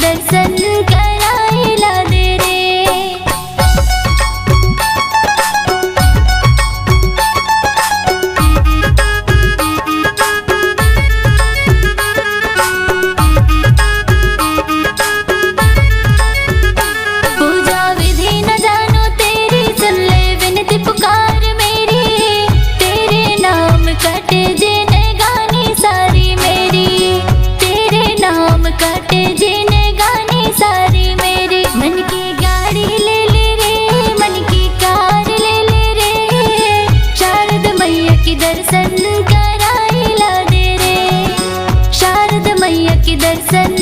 दर्शन कराइला दे रे। पूजा विधि न जानो तेरी, सुन ले विनती पुकार मेरी। तेरे नाम कटे जिने गानी सारी मेरी, तेरे नाम कटे जिने गानी सारी मेरी। मन की गाड़ी ले ले रे, मन की कार ले ले रे, शारद मैया की दर्शन कराइला दे रे। शारद मैया की दर्शन